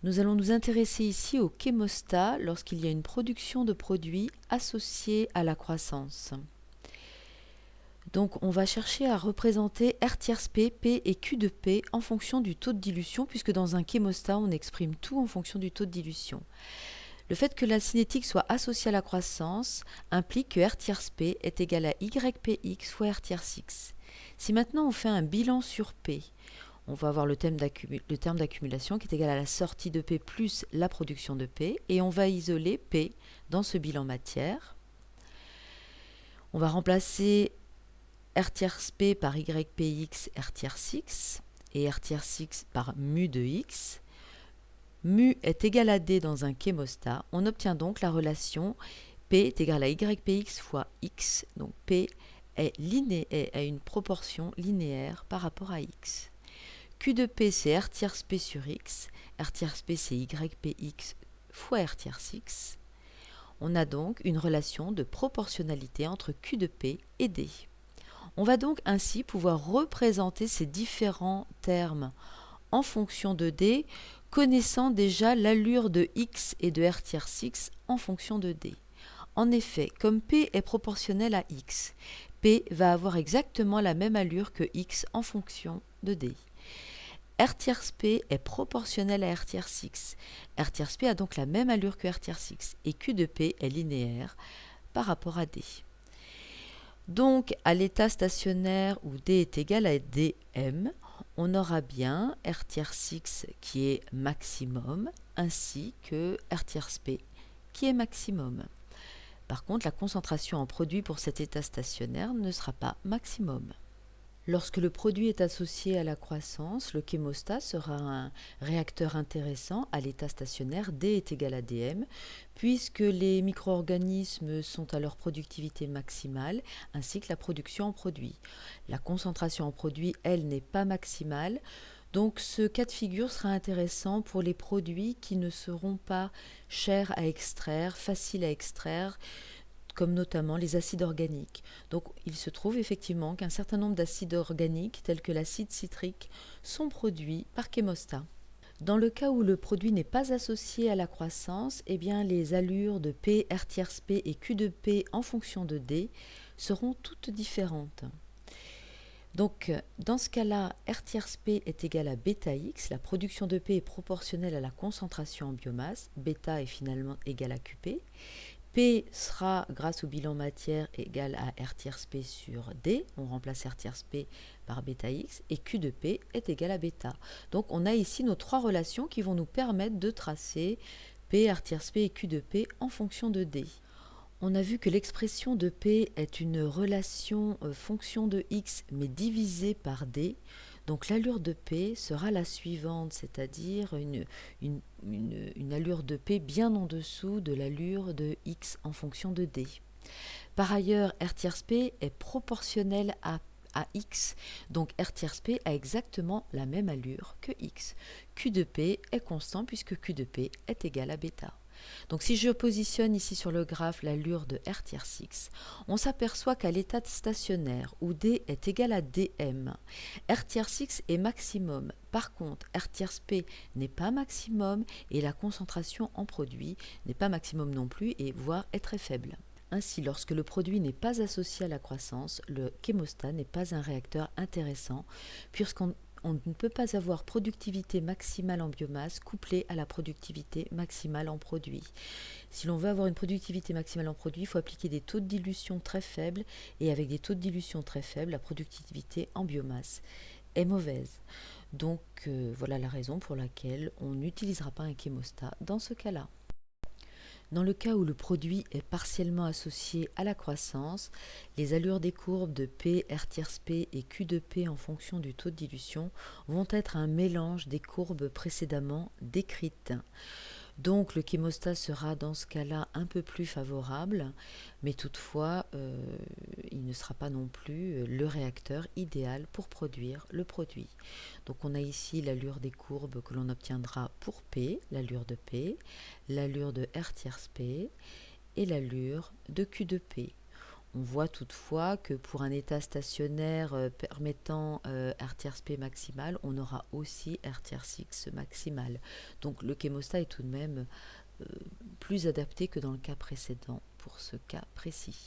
Nous allons nous intéresser ici au chémostat lorsqu'il y a une production de produits associée à la croissance. Donc on va chercher à représenter R tierce P, P et Q de P en fonction du taux de dilution, puisque dans un chémostat, on exprime tout en fonction du taux de dilution. Le fait que la cinétique soit associée à la croissance implique que R tierce P est égal à YPX fois R tierce X. Si maintenant on fait un bilan sur P, on va avoir le terme d'accumulation qui est égal à la sortie de P plus la production de P, et on va isoler P dans ce bilan matière. On va remplacer R tierce P par YPX R tierce X et R tierce X par mu de X. Mu est égal à D dans un chémostat. On obtient donc la relation P est égal à YPX fois X. Donc P est à une proportion linéaire par rapport à X. Q de P c'est R tierce P sur X. R tierce P c'est YPX fois R tierce X. On a donc une relation de proportionnalité entre Q de P et D. On va donc ainsi pouvoir représenter ces différents termes en fonction de D, connaissant déjà l'allure de X et de R tierce X en fonction de D. En effet, comme P est proportionnel à X, P va avoir exactement la même allure que X en fonction de D. R tierce P est proportionnel à R tierce X. R tierce P a donc la même allure que R tierce X et Q de P est linéaire par rapport à D. Donc, à l'état stationnaire où D est égal à dm, on aura bien R tierce X qui est maximum, ainsi que R tierce P qui est maximum. Par contre, la concentration en produit pour cet état stationnaire ne sera pas maximum. Lorsque le produit est associé à la croissance, le chémostat sera un réacteur intéressant à l'état stationnaire. D est égal à dm, puisque les micro-organismes sont à leur productivité maximale, ainsi que la production en produit. La concentration en produit, elle, n'est pas maximale, donc ce cas de figure sera intéressant pour les produits qui ne seront pas chers à extraire, faciles à extraire, comme notamment les acides organiques. Donc il se trouve effectivement qu'un certain nombre d'acides organiques, tels que l'acide citrique, sont produits par chémostat. Dans le cas où le produit n'est pas associé à la croissance, eh bien les allures de P, R tierce P et Q de P en fonction de D seront toutes différentes. Donc, dans ce cas-là, R tierce P est égal à bêta X. La production de P est proportionnelle à la concentration en biomasse. Bêta est finalement égal à QP. P sera, grâce au bilan matière, égal à R tierce P sur D. On remplace R tierce P par bêta X. Et Q de P est égal à bêta. Donc, on a ici nos trois relations qui vont nous permettre de tracer P, R tierce P et Q de P en fonction de D. On a vu que l'expression de P est une relation fonction de X mais divisée par D. Donc l'allure de P sera la suivante, c'est-à-dire une allure de P bien en dessous de l'allure de X en fonction de D. Par ailleurs, R tierce P est proportionnel à X, donc R tierce P a exactement la même allure que X. Q de P est constant puisque Q de P est égal à bêta. Donc si je positionne ici sur le graphe l'allure de R tierce X, on s'aperçoit qu'à l'état stationnaire où D est égal à dm, R tierce X est maximum. Par contre, R tierce P n'est pas maximum et la concentration en produit n'est pas maximum non plus et voire est très faible. Ainsi, lorsque le produit n'est pas associé à la croissance, le chémostat n'est pas un réacteur intéressant puisqu'on ne peut pas avoir productivité maximale en biomasse couplée à la productivité maximale en produit. Si l'on veut avoir une productivité maximale en produit, il faut appliquer des taux de dilution très faibles, et avec des taux de dilution très faibles, la productivité en biomasse est mauvaise. Donc voilà la raison pour laquelle on n'utilisera pas un chémostat dans ce cas-là. Dans le cas où le produit est partiellement associé à la croissance, les allures des courbes de P, R tierce P et Q de P en fonction du taux de dilution vont être un mélange des courbes précédemment décrites. Donc le chémostat sera dans ce cas-là un peu plus favorable, mais toutefois il ne sera pas non plus le réacteur idéal pour produire le produit. Donc on a ici l'allure des courbes que l'on obtiendra pour P, l'allure de P, l'allure de R tierce P et l'allure de Q de P. On voit toutefois que pour un état stationnaire permettant R-P maximal, on aura aussi R-X maximal. Donc le chémostat est tout de même plus adapté que dans le cas précédent pour ce cas précis.